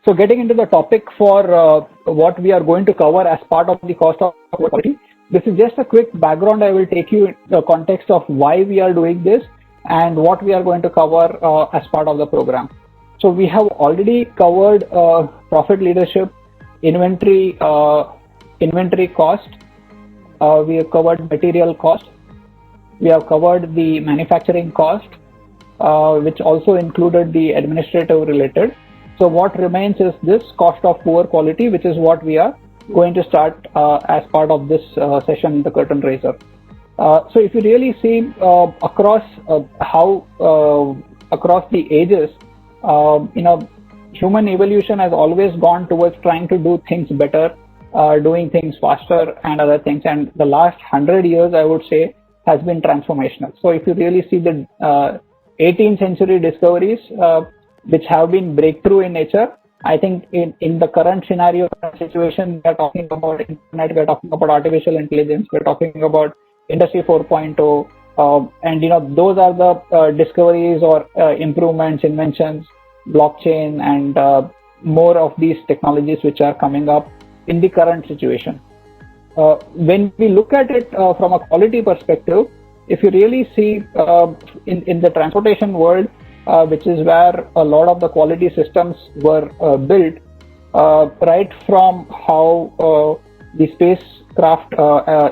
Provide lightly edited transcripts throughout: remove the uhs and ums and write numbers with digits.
So getting into the topic for what we are going to cover as part of the cost of quality, this is just a quick background. I will take you in the context of why we are doing this and what we are going to cover as part of the program. So we have already covered profit leadership, inventory cost, we have covered material cost, we have covered the manufacturing cost, which also included the administrative related. So what remains is this cost of poor quality, which is what we are going to start as part of this session, the curtain raiser. So if you really see across across the ages, human evolution has always gone towards trying to do things better, doing things faster and other things. And the last 100 years, I would say, has been transformational. So if you really see the 18th century discoveries, which have been breakthrough in nature, I think in the current scenario situation, we are talking about internet, we are talking about artificial intelligence, we are talking about industry 4.0, and those are the discoveries or improvements, inventions, blockchain, and more of these technologies which are coming up in the current situation. When we look at it from a quality perspective, if you really see in the transportation world, which is where a lot of the quality systems were built, right from how the spacecraft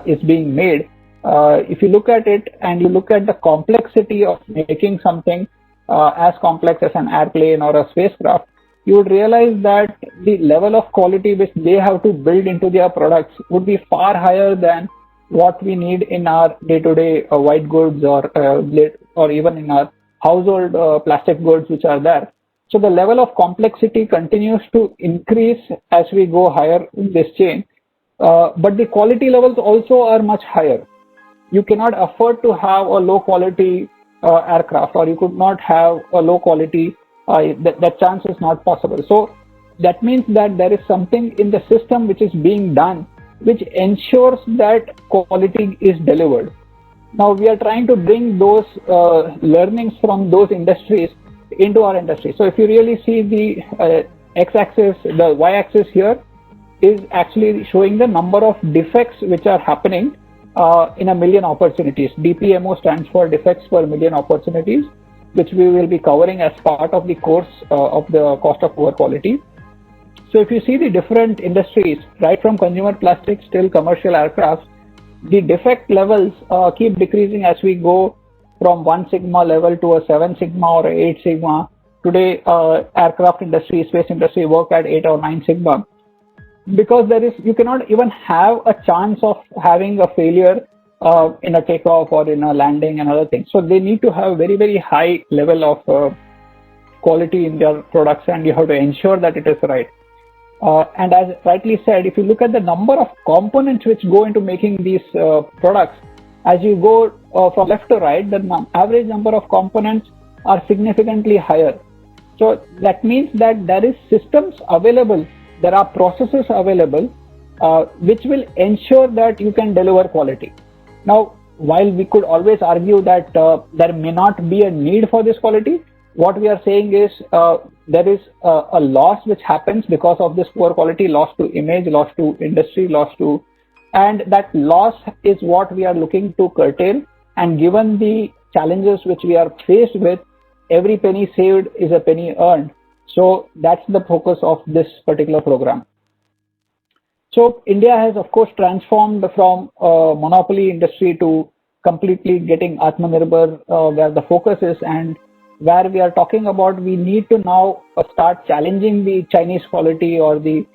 is being made. If you look at it and you look at the complexity of making something as complex as an airplane or a spacecraft, you would realize that the level of quality which they have to build into their products would be far higher than what we need in our day-to-day white goods or even in our household plastic goods which are there. So the level of complexity continues to increase as we go higher in this chain, but the quality levels also are much higher. You cannot afford to have a low quality aircraft, or you could not have a low quality, that chance is not possible. So that means that there is something in the system which is being done which ensures that quality is delivered. Now we are trying to bring those learnings from those industries into our industry. So if you really see the x-axis, the y-axis here is actually showing the number of defects which are happening in a million opportunities. DPMO stands for defects per million opportunities, which we will be covering as part of the course of the cost of poor quality. So if you see the different industries, right from consumer plastics till commercial aircraft, the defect levels keep decreasing as we go from 1 sigma level to a 7 sigma or 8 sigma. Today, aircraft industry, space industry work at 8 or 9 sigma, because you cannot even have a chance of having a failure in a takeoff or in a landing and other things. So they need to have very, very high level of quality in their products, and you have to ensure that it is right. And as rightly said, if you look at the number of components which go into making these products, as you go from left to right, the average number of components are significantly higher. So that means that there is systems available, there are processes available, which will ensure that you can deliver quality. Now, while we could always argue that there may not be a need for this quality, what we are saying is there is a loss which happens because of this poor quality, loss to image, loss to industry, and that loss is what we are looking to curtail. And given the challenges which we are faced with, every penny saved is a penny earned. So that's the focus of this particular program. So India has, of course, transformed from monopoly industry to completely getting Atmanirbhar, where the focus is, and where we are talking about we need to now start challenging the Chinese quality or the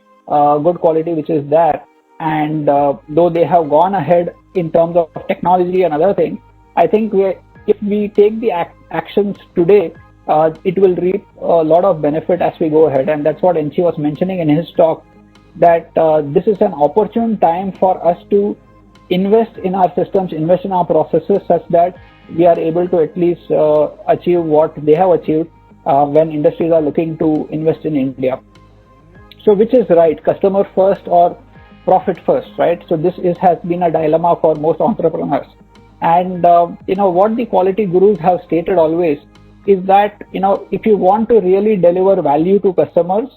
good quality which is there. And though they have gone ahead in terms of technology and other things, I think if we take the actions today, it will reap a lot of benefit as we go ahead. And that's what Enchi was mentioning in his talk, that this is an opportune time for us to invest in our systems, invest in our processes, such that we are able to at least achieve what they have achieved when industries are looking to invest in India. So which is right, customer first or profit first, right? So this has been a dilemma for most entrepreneurs. And what the quality gurus have stated always is that if you want to really deliver value to customers,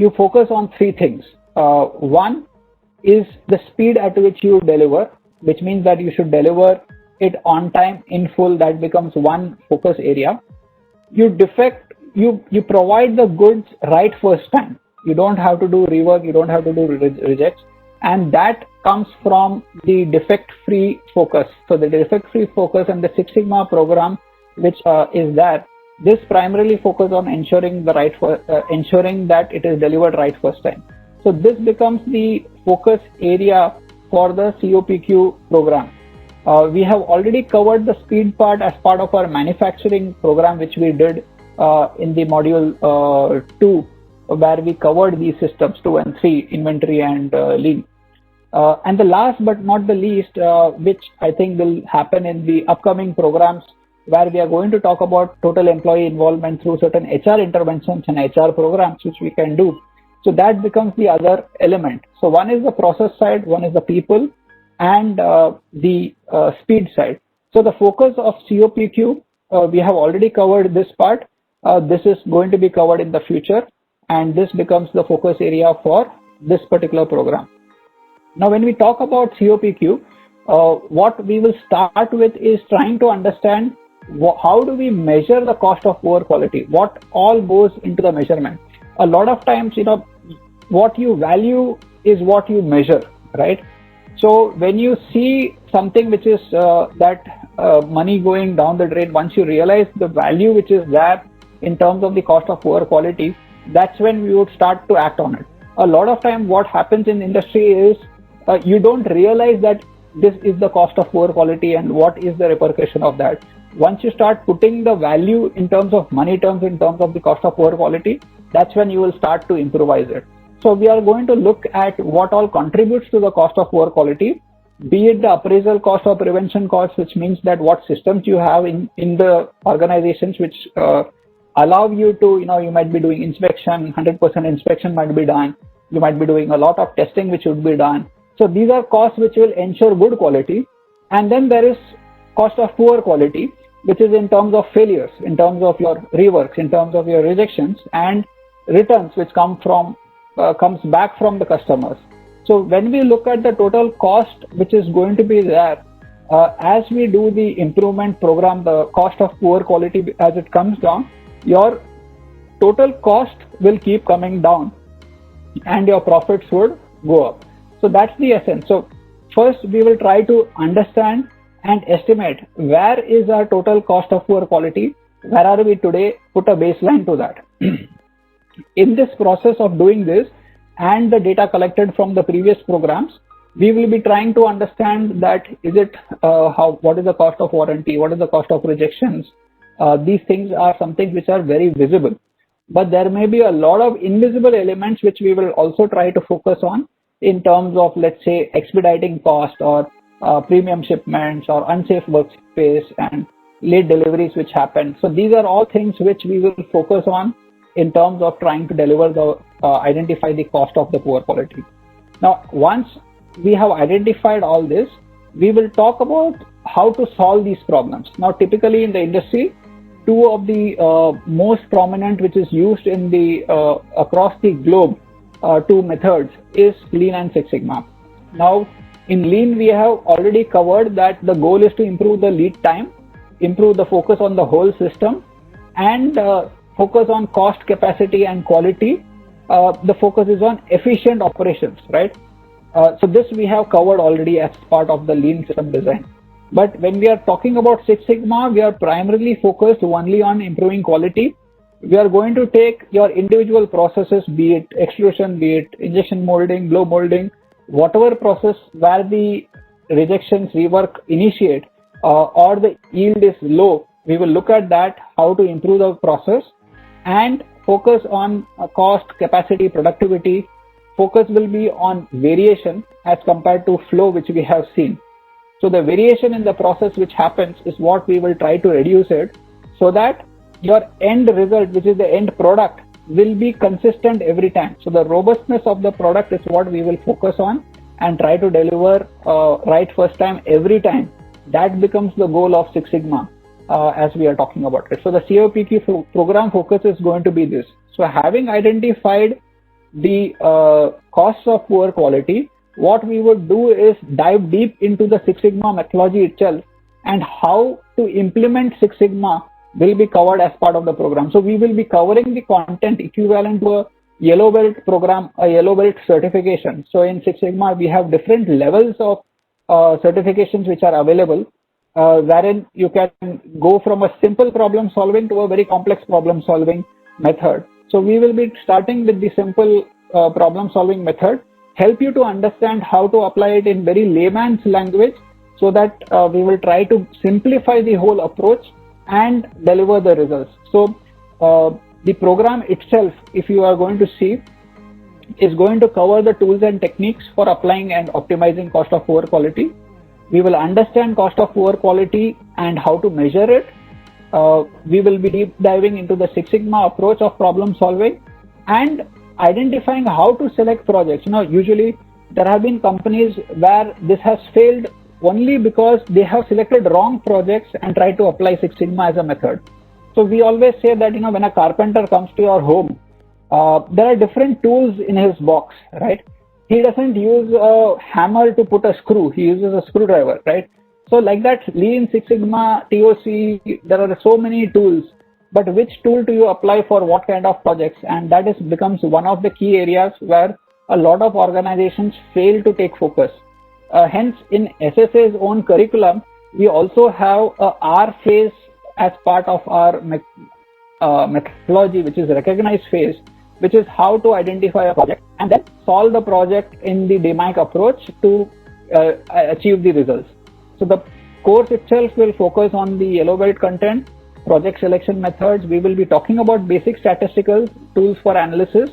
you focus on three things. One is the speed at which you deliver, which means that you should deliver it on time, in full. That becomes one focus area. You provide the goods right first time. You don't have to do rework, you don't have to do rejects, and that comes from the defect-free focus. So the defect-free focus and the Six Sigma program, which is there, this primarily focus on ensuring that it is delivered right first time. So this becomes the focus area for the COPQ program. We have already covered the speed part as part of our manufacturing program, which we did in the module 2, where we covered these systems 2 and 3, inventory and lean. And the last but not the least, which I think will happen in the upcoming programs, where we are going to talk about total employee involvement through certain HR interventions and HR programs, which we can do. So that becomes the other element. So one is the process side, one is the people, and the speed side. So the focus of COPQ, we have already covered this part. This is going to be covered in the future, and this becomes the focus area for this particular program. Now, when we talk about COPQ, what we will start with is trying to understand how do we measure the cost of poor quality, what all goes into the measurement. A lot of times, what you value is what you measure, right? So when you see something which is money going down the drain, once you realize the value which is there in terms of the cost of poor quality, that's when we would start to act on it. A lot of time what happens in industry is you don't realize that this is the cost of poor quality and what is the repercussion of that. Once you start putting the value in terms of money terms, in terms of the cost of poor quality, that's when you will start to improvise it. So we are going to look at what all contributes to the cost of poor quality, be it the appraisal cost or prevention cost, which means that what systems you have in the organizations which allow you to, you might be doing inspection, 100% inspection might be done. You might be doing a lot of testing which would be done. So these are costs which will ensure good quality. And then there is cost of poor quality, which is in terms of failures, in terms of your reworks, in terms of your rejections and returns, which comes back from the customers. So when we look at the total cost which is going to be there, as we do the improvement program, the cost of poor quality, as it comes down, your total cost will keep coming down and your profits would go up. So that's the essence. So first we will try to understand and estimate where is our total cost of poor quality, where are we today, put a baseline to that. In this process of doing this and the data collected from the previous programs, we will be trying to understand that what is the cost of warranty, what is the cost of rejections. These things are something which are very visible, but there may be a lot of invisible elements which we will also try to focus on in terms of, let's say, expediting cost or premium shipments or unsafe workspace and late deliveries which happen. So these are all things which we will focus on in terms of trying to identify the cost of the poor quality. Now, once we have identified all this, we will talk about how to solve these problems. Now, typically in the industry, two of the most prominent which is used in the across the globe, two methods is Lean and Six Sigma. Now, in Lean, we have already covered that the goal is to improve the lead time, improve the focus on the whole system, and focus on cost, capacity, and quality. The focus is on efficient operations, right? So this we have covered already as part of the Lean system design. But when we are talking about Six Sigma, we are primarily focused only on improving quality. We are going to take your individual processes, be it extrusion, be it injection molding, blow molding, whatever process where the rejections, rework initiate or the yield is low, we will look at that, how to improve the process and focus on cost, capacity, productivity. Focus will be on variation as compared to flow, which we have seen. So the variation in the process which happens is what we will try to reduce it, so that your end result, which is the end product, will be consistent every time. So the robustness of the product is what we will focus on and try to deliver right first time every time. That becomes the goal of Six Sigma as we are talking about it. So the COPQ program focus is going to be this. So having identified the costs of poor quality, what we would do is dive deep into the Six Sigma methodology itself, and how to implement Six Sigma will be covered as part of the program. So we will be covering the content equivalent to a yellow belt program, a yellow belt certification. So in Six Sigma, we have different levels of certifications which are available, wherein you can go from a simple problem solving to a very complex problem solving method. So we will be starting with the simple problem solving method, help you to understand how to apply it in very layman's language, so that we will try to simplify the whole approach and deliver the results. So the program itself, if you are going to see, is going to cover the tools and techniques for applying and optimizing cost of poor quality. We will understand cost of poor quality and how to measure it. We will be deep diving into the Six Sigma approach of problem solving and identifying how to select projects. Usually there have been companies where this has failed only because they have selected wrong projects and tried to apply Six Sigma as a method. So we always say that when a carpenter comes to your home, there are different tools in his box, right? He doesn't use a hammer to put a screw, he uses a screwdriver, right? So like that, Lean, Six Sigma, TOC, there are so many tools, but which tool do you apply for what kind of projects? And that becomes one of the key areas where a lot of organizations fail to take focus. Hence, in SSA's own curriculum, we also have a R phase as part of our methodology, which is recognized phase, which is how to identify a project and then solve the project in the DMAIC approach to achieve the results. So the course itself will focus on the yellow belt content, project selection methods. We will be talking about basic statistical tools for analysis.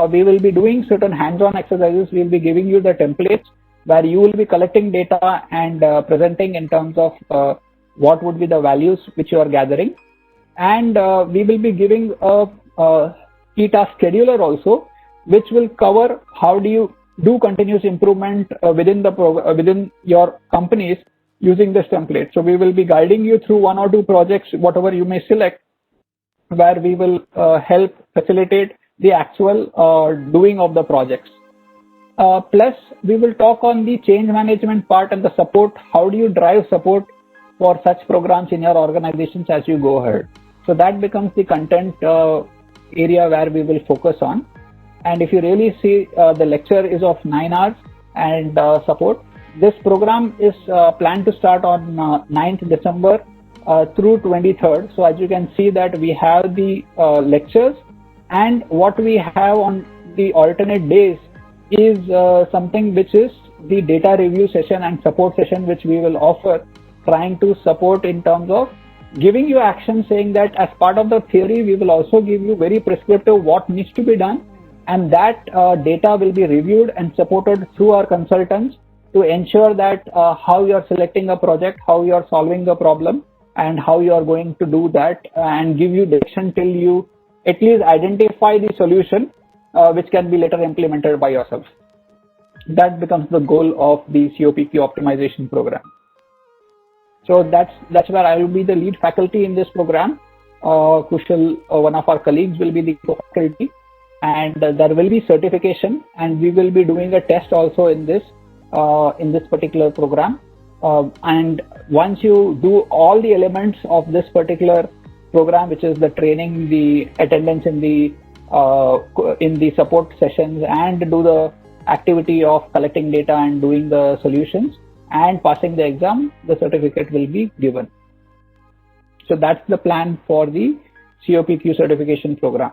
We will be doing certain hands-on exercises. We will be giving you the templates where you will be collecting data and presenting in terms of what would be the values which you are gathering. And we will be giving a key task scheduler also, which will cover how do you do continuous improvement within your companies using this template. So we will be guiding you through one or two projects, whatever you may select, where we will help facilitate the actual doing of the projects. Plus, we will talk on the change management part and the support. How do you drive support for such programs in your organizations as you go ahead? So that becomes the content area where we will focus on. And if you really see, the lecture is of 9 hours and support. This program is planned to start on 9th December through 23rd. So as you can see that we have the lectures, and what we have on the alternate days is something which is the data review session and support session, which we will offer, trying to support in terms of giving you action, saying that as part of the theory, we will also give you very prescriptive what needs to be done, and that data will be reviewed and supported through our consultants to ensure that how you are selecting a project, how you are solving the problem, and how you are going to do that, and give you direction till you at least identify the solution which can be later implemented by yourself. That becomes the goal of the COPQ optimization program. So that's where I will be the lead faculty in this program. Kushal, one of our colleagues, will be the co-faculty, and there will be certification, and we will be doing a test also in this particular program. And once you do all the elements of this particular program, which is the training, the attendance in the support sessions, and do the activity of collecting data and doing the solutions and passing the exam, the certificate will be given. So that's the plan for the COPQ certification program.